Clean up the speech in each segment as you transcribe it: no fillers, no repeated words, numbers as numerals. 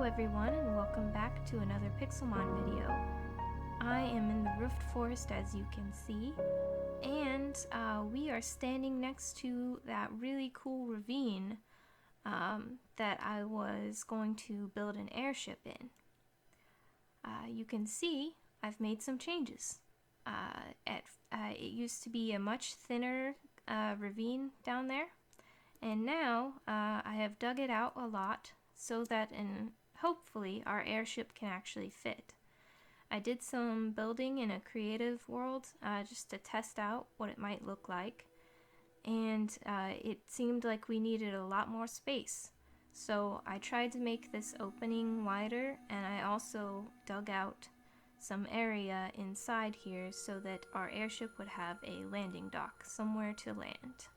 everyone, and welcome back to another Pixelmon video. I am in the Roofed Forest, as you can see, and we are standing next to that really cool ravine that I was going to build an airship in. You can see I've made some changes. It used to be a much thinner ravine down there, and now I have dug it out a lot so that hopefully our airship can actually fit. I did some building in a creative world just to test out what it might look like, and it seemed like we needed a lot more space. So I tried to make this opening wider, and I also dug out some area inside here so that our airship would have a landing dock, somewhere to land.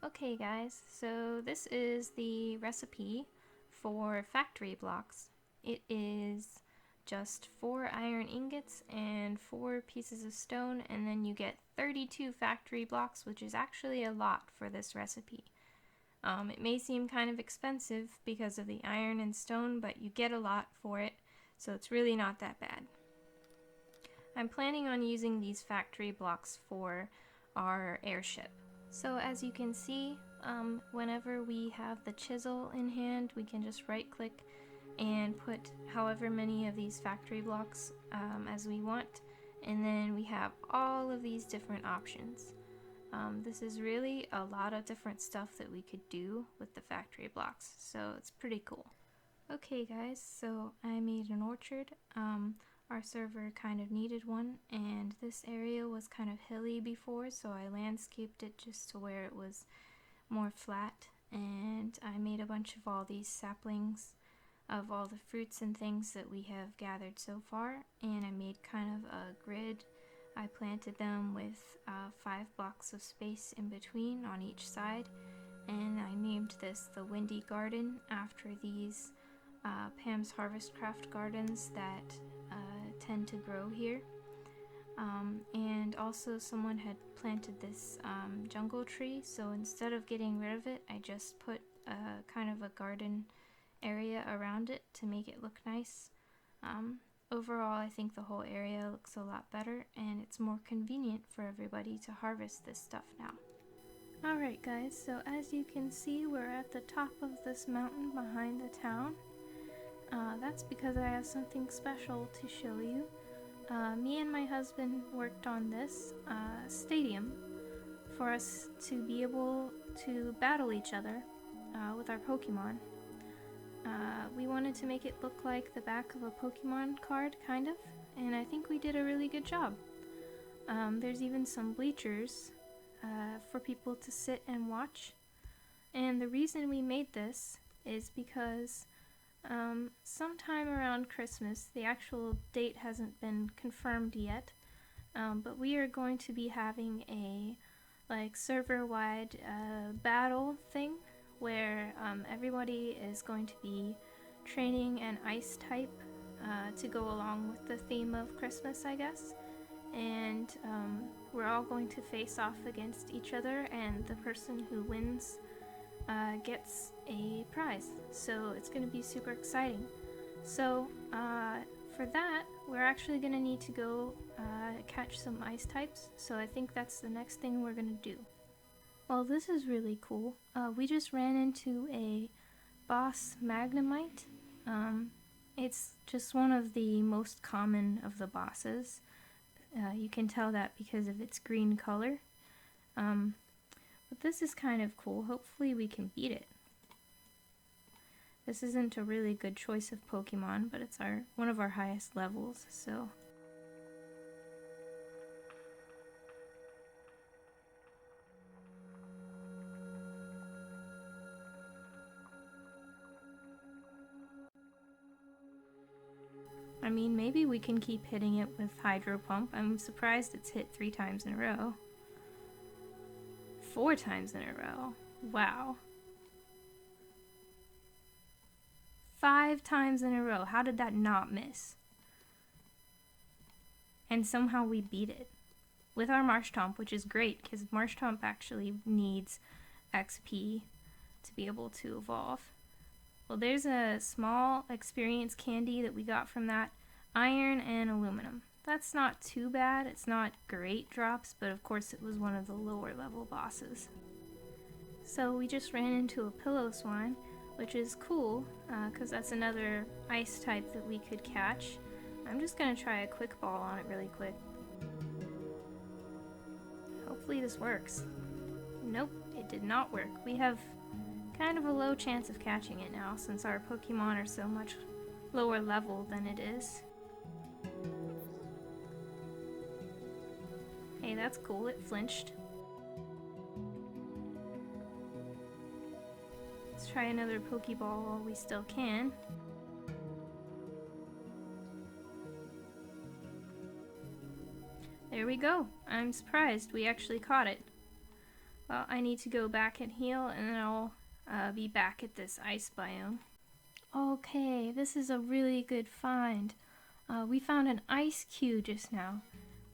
Okay guys, so this is the recipe for factory blocks. It is just 4 iron ingots and 4 pieces of stone, and then you get 32 factory blocks, which is actually a lot for this recipe. It may seem kind of expensive because of the iron and stone, but you get a lot for it, so it's really not that bad. I'm planning on using these factory blocks for our airship. So as you can see, whenever we have the chisel in hand, we can just right click and put however many of these factory blocks as we want, and then we have all of these different options. This is really a lot of different stuff that we could do with the factory blocks, so it's pretty cool. Okay guys, so I made an orchard. Our server kind of needed one, and this area was kind of hilly before, so I landscaped it just to where it was more flat, and I made a bunch of all these saplings of all the fruits and things that we have gathered so far, and I made kind of a grid. I planted them with 5 blocks of space in between on each side, and I named this the Windy Garden after these Pam's Harvest Craft gardens that tend to grow here. And also someone had planted this jungle tree, so instead of getting rid of it, I just put kind of a garden area around it to make it look nice. Overall, I think the whole area looks a lot better, and it's more convenient for everybody to harvest this stuff now. Alright guys, so as you can see, we're at the top of this mountain behind the town. That's because I have something special to show you. Me and my husband worked on this stadium for us to be able to battle each other with our Pokemon. We wanted to make it look like the back of a Pokemon card, kind of, and I think we did a really good job. There's even some bleachers for people to sit and watch, and the reason we made this is because sometime around Christmas, the actual date hasn't been confirmed yet, but we are going to be having a server-wide battle thing where everybody is going to be training an ice type to go along with the theme of Christmas, I guess, and we're all going to face off against each other, and the person who wins gets a prize, so it's going to be super exciting. So for that, we're actually going to need to go catch some ice types, so I think that's the next thing we're going to do. Well, this is really cool. We just ran into a boss Magnemite. It's just one of the most common of the bosses. You can tell that because of its green color. But this is kind of cool. Hopefully we can beat it. This isn't a really good choice of Pokemon, but it's one of our highest levels, so... I mean, maybe we can keep hitting it with Hydro Pump. I'm surprised it's hit 3 times in a row. 4 times in a row. Wow. 5 times in a row. How did that not miss? And somehow we beat it. With our Marshtomp, which is great, because Marshtomp actually needs XP to be able to evolve. Well, there's a small experience candy that we got from that. Iron and aluminum. That's not too bad. It's not great drops, but of course it was one of the lower level bosses. So we just ran into a pillow swine, which is cool, because that's another ice type that we could catch. I'm just going to try a quick ball on it really quick. Hopefully this works. Nope, it did not work. We have kind of a low chance of catching it now since our Pokemon are so much lower level than it is. Hey, that's cool, it flinched. Let's try another Pokeball while we still can. There we go. I'm surprised we actually caught it. Well, I need to go back and heal, and then I'll be back at this ice biome. Okay, this is a really good find. We found an Ice Cube just now.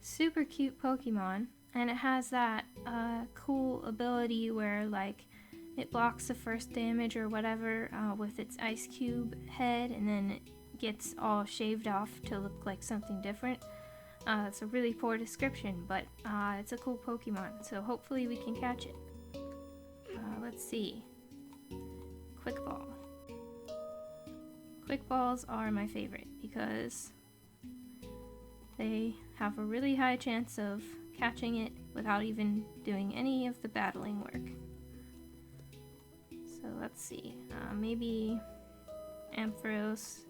Super cute Pokemon, and it has that cool ability where like it blocks the first damage or whatever with its Ice Cube head, and then it gets all shaved off to look like something different. It's a really poor description, but it's a cool Pokemon, so hopefully we can catch it. Let's see. Quick Ball. Quick Balls are my favorite because they have a really high chance of catching it without even doing any of the battling work. So let's see. Maybe Ampharos.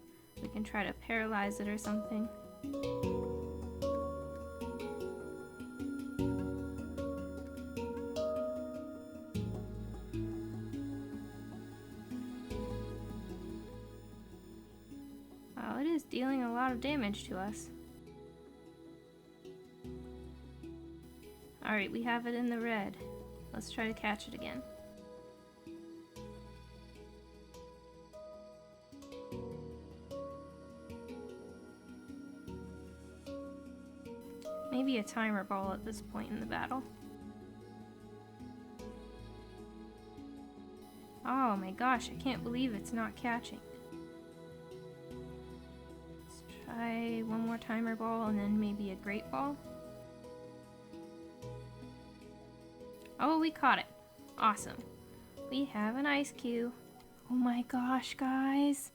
We can try to paralyze it or something. Wow, it is dealing a lot of damage to us. Alright, we have it in the red. Let's try to catch it again. Maybe a timer ball at this point in the battle. Oh my gosh, I can't believe it's not catching. Let's try one more timer ball and then maybe a great ball. Oh, we caught it. Awesome. We have an Ice Cube. Oh my gosh, guys.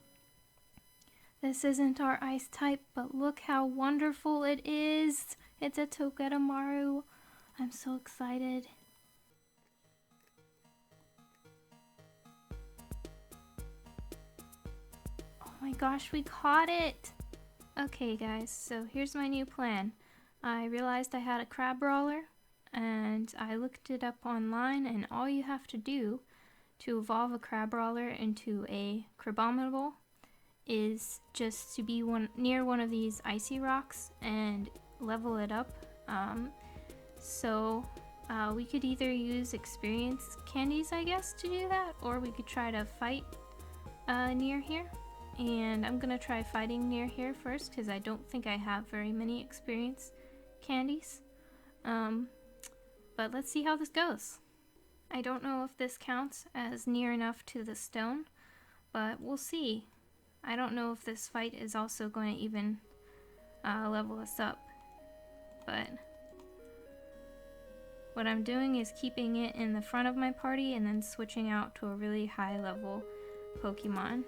This isn't our ice type, but look how wonderful it is. It's a Togedemaru. I'm so excited. Oh my gosh, we caught it. Okay guys, so here's my new plan. I realized I had a crab brawler, and I looked it up online, and all you have to do to evolve a crab brawler into a Crabominable is just to be near one of these icy rocks and level it up. We could either use experience candies, I guess, to do that, or we could try to fight near here. And I'm gonna try fighting near here first because I don't think I have very many experience candies. But let's see how this goes. I don't know if this counts as near enough to the stone, but we'll see. I don't know if this fight is also going to even level us up, but what I'm doing is keeping it in the front of my party and then switching out to a really high level Pokemon.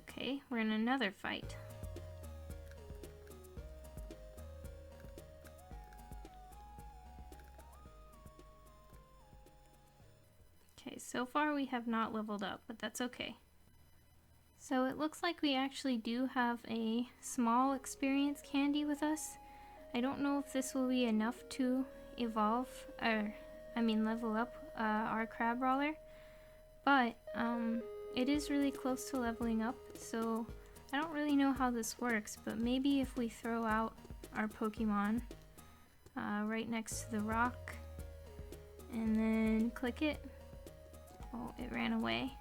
Okay, we're in another fight. Okay, so far we have not leveled up, but that's okay. So it looks like we actually do have a small experience candy with us. I don't know if this will be enough to evolve, level up our crab brawler, but it is really close to leveling up, so I don't really know how this works, but maybe if we throw out our Pokemon right next to the rock and then click it. Oh, it ran away.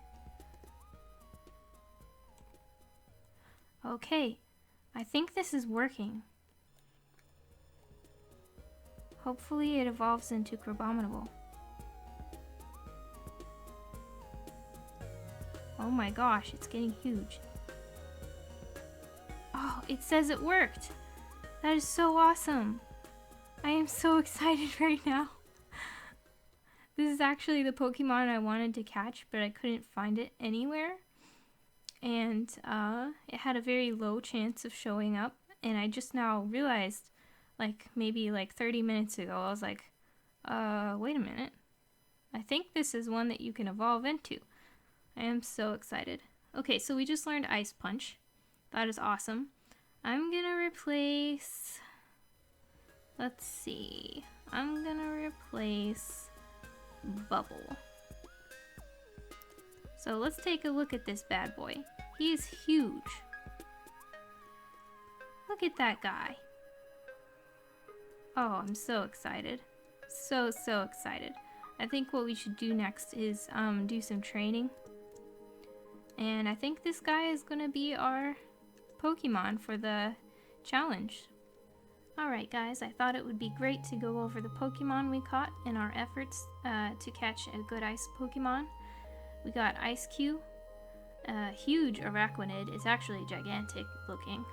Okay, I think this is working. Hopefully it evolves into Crabominable. Oh my gosh, it's getting huge. Oh, it says it worked! That is so awesome! I am so excited right now. This is actually the Pokemon I wanted to catch, but I couldn't find it anywhere. And it had a very low chance of showing up. And I just now realized, maybe 30 minutes ago, I was like, wait a minute. I think this is one that you can evolve into. I am so excited. Okay, so we just learned Ice Punch. That is awesome. I'm gonna replace... Let's see. I'm gonna replace Bubble. So let's take a look at this bad boy. He is huge. Look at that guy. Oh, I'm so excited. So excited. I think what we should do next is do some training. And I think this guy is gonna be our Pokemon for the challenge. Alright guys, I thought it would be great to go over the Pokemon we caught in our efforts to catch a good ice Pokemon. We got Ice Cube, a huge Araquanid. It's actually gigantic looking.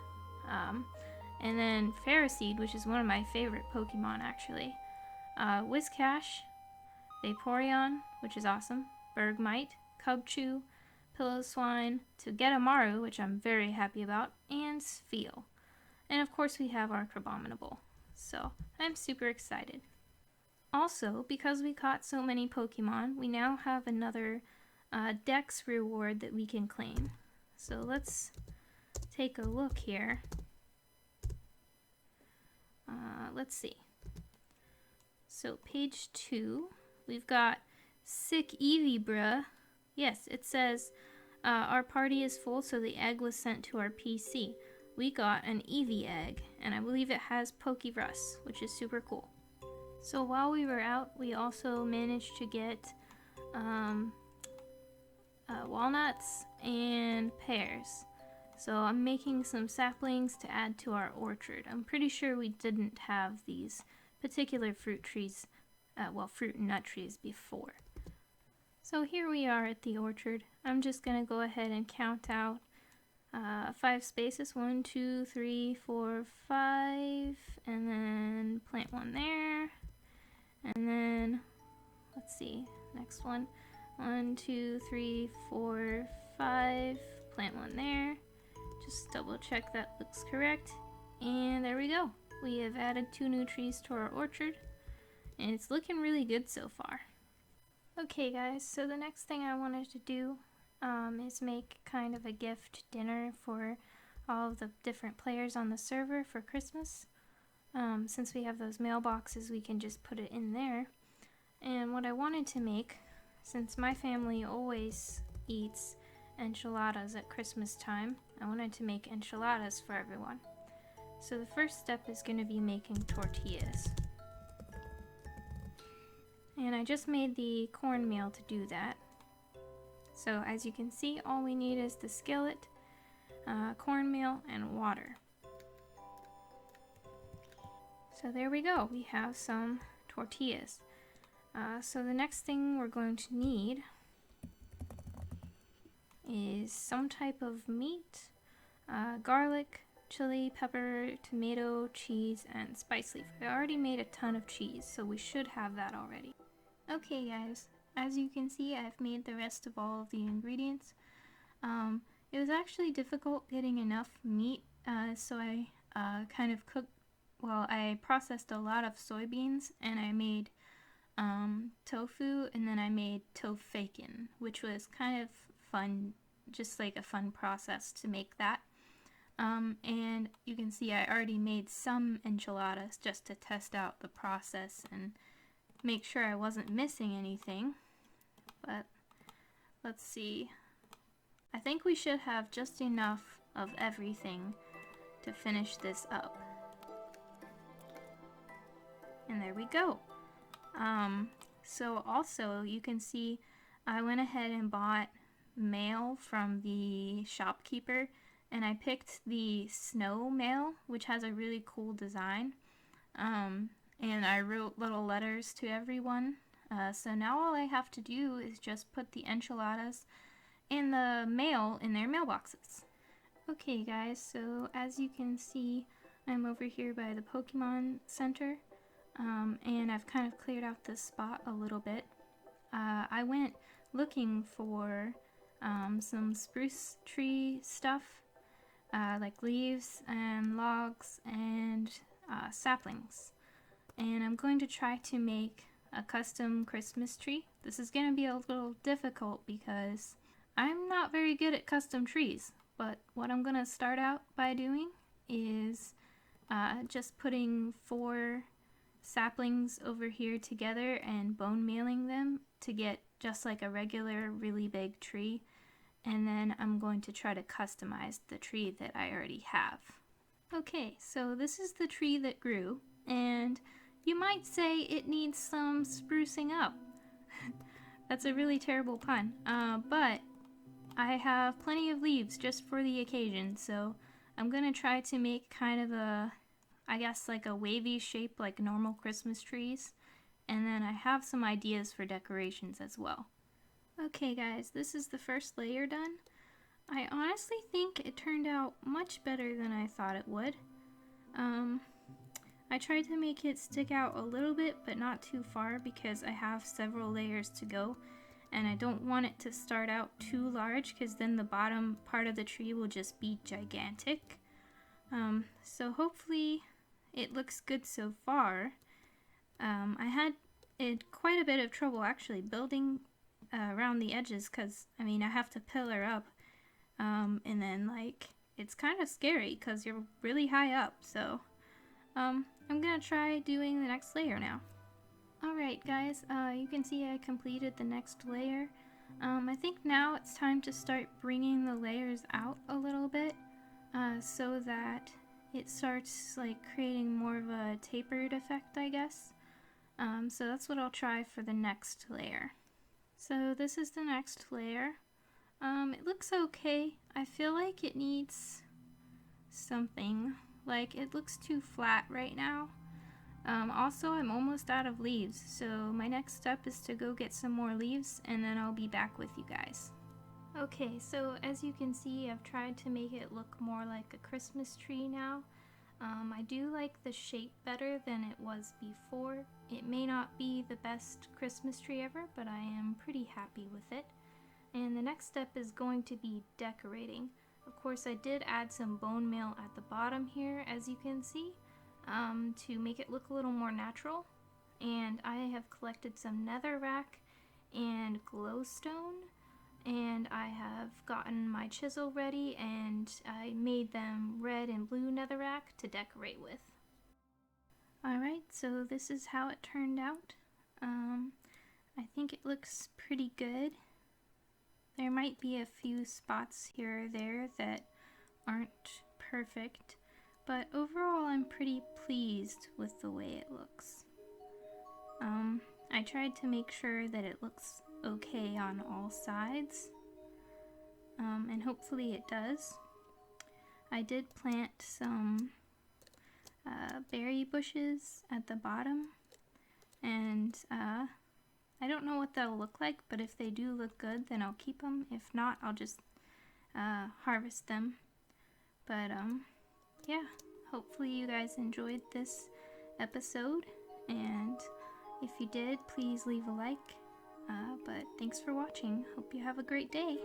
And then Ferroseed, which is one of my favorite Pokemon actually. Whiscash, Vaporeon, which is awesome, Bergmite, Cubchoo, Pillow-Swine, Togedemaru, which I'm very happy about, and Spheal. And of course we have our Crabominable. So I'm super excited. Also, because we caught so many Pokemon, we now have another Dex reward that we can claim. So let's take a look here. Let's see. So page 2, we've got Sick Eevee bruh. Yes, it says our party is full, so the egg was sent to our PC. We got an Eevee egg, and I believe it has Pokerus, which is super cool. So while we were out, we also managed to get walnuts and pears. So I'm making some saplings to add to our orchard. I'm pretty sure we didn't have these particular fruit trees, fruit and nut trees before. So here we are at the orchard. I'm just gonna go ahead and count out 5 spaces, 1, 2, 3, 4, 5, and then plant one there, and then let's see, next one, 1, 2, 3, 4, 5, plant one there, just double check that looks correct, and there we go. We have added 2 new trees to our orchard, and it's looking really good so far. Okay guys, so the next thing I wanted to do is make kind of a gift dinner for all of the different players on the server for Christmas. Since we have those mailboxes, we can just put it in there. And what I wanted to make, since my family always eats enchiladas at Christmas time, I wanted to make enchiladas for everyone. So the first step is going to be making tortillas. And I just made the cornmeal to do that. So as you can see, all we need is the skillet, cornmeal, and water. So there we go, we have some tortillas. So the next thing we're going to need is some type of meat, garlic, chili, pepper, tomato, cheese, and spice leaf. I already made a ton of cheese, so we should have that already. Okay guys, as you can see, I've made the rest of all of the ingredients. It was actually difficult getting enough meat, so I I processed a lot of soybeans, and I made tofu, and then I made tofakin, which was kind of fun, just like a fun process to make that. And you can see I already made some enchiladas just to test out the process and make sure I wasn't missing anything. But let's see. I think we should have just enough of everything to finish this up. And there we go. So also you can see I went ahead and bought mail from the shopkeeper, and I picked the snow mail, which has a really cool design. and I wrote little letters to everyone. So now all I have to do is just put the enchiladas and the mail in their mailboxes. Okay guys, so as you can see, I'm over here by the Pokemon Center, and I've kind of cleared out this spot a little bit. I went looking for some spruce tree stuff, like leaves and logs and saplings. And I'm going to try to make a custom Christmas tree. This is going to be a little difficult because I'm not very good at custom trees, but what I'm going to start out by doing is just putting 4 saplings over here together and bone mailing them to get just like a regular really big tree, and then I'm going to try to customize the tree that I already have. Okay, so this is the tree that grew, and you might say it needs some sprucing up. That's a really terrible pun, but I have plenty of leaves just for the occasion, so I'm gonna try to make kind of a, I guess like a wavy shape like normal Christmas trees, and then I have some ideas for decorations as well. Okay guys, this is the first layer done. I honestly think it turned out much better than I thought it would. I tried to make it stick out a little bit, but not too far because I have several layers to go, and I don't want it to start out too large because then the bottom part of the tree will just be gigantic. So hopefully it looks good so far. I had quite a bit of trouble actually building around the edges because, I mean, I have to pillar up, and then like it's kind of scary because you're really high up, so I'm gonna try doing the next layer now. Alright guys, you can see I completed the next layer. I think now it's time to start bringing the layers out a little bit, so that it starts like creating more of a tapered effect, I guess. So that's what I'll try for the next layer. So this is the next layer. It looks okay. I feel like it needs something. Like, it looks too flat right now. Also, I'm almost out of leaves, so my next step is to go get some more leaves, and then I'll be back with you guys. Okay, so as you can see, I've tried to make it look more like a Christmas tree now. I do like the shape better than it was before. It may not be the best Christmas tree ever, but I am pretty happy with it. And the next step is going to be decorating. Of course, I did add some bone meal at the bottom here, as you can see, to make it look a little more natural. And I have collected some netherrack and glowstone, and I have gotten my chisel ready, and I made them red and blue netherrack to decorate with. Alright, so this is how it turned out. I think it looks pretty good. There might be a few spots here or there that aren't perfect, but overall I'm pretty pleased with the way it looks. I tried to make sure that it looks okay on all sides, and hopefully it does. I did plant some berry bushes at the bottom, and I don't know what they'll look like, but if they do look good, then I'll keep them. If not, I'll just harvest them. But yeah, hopefully you guys enjoyed this episode, and if you did, please leave a like. But thanks for watching. Hope you have a great day.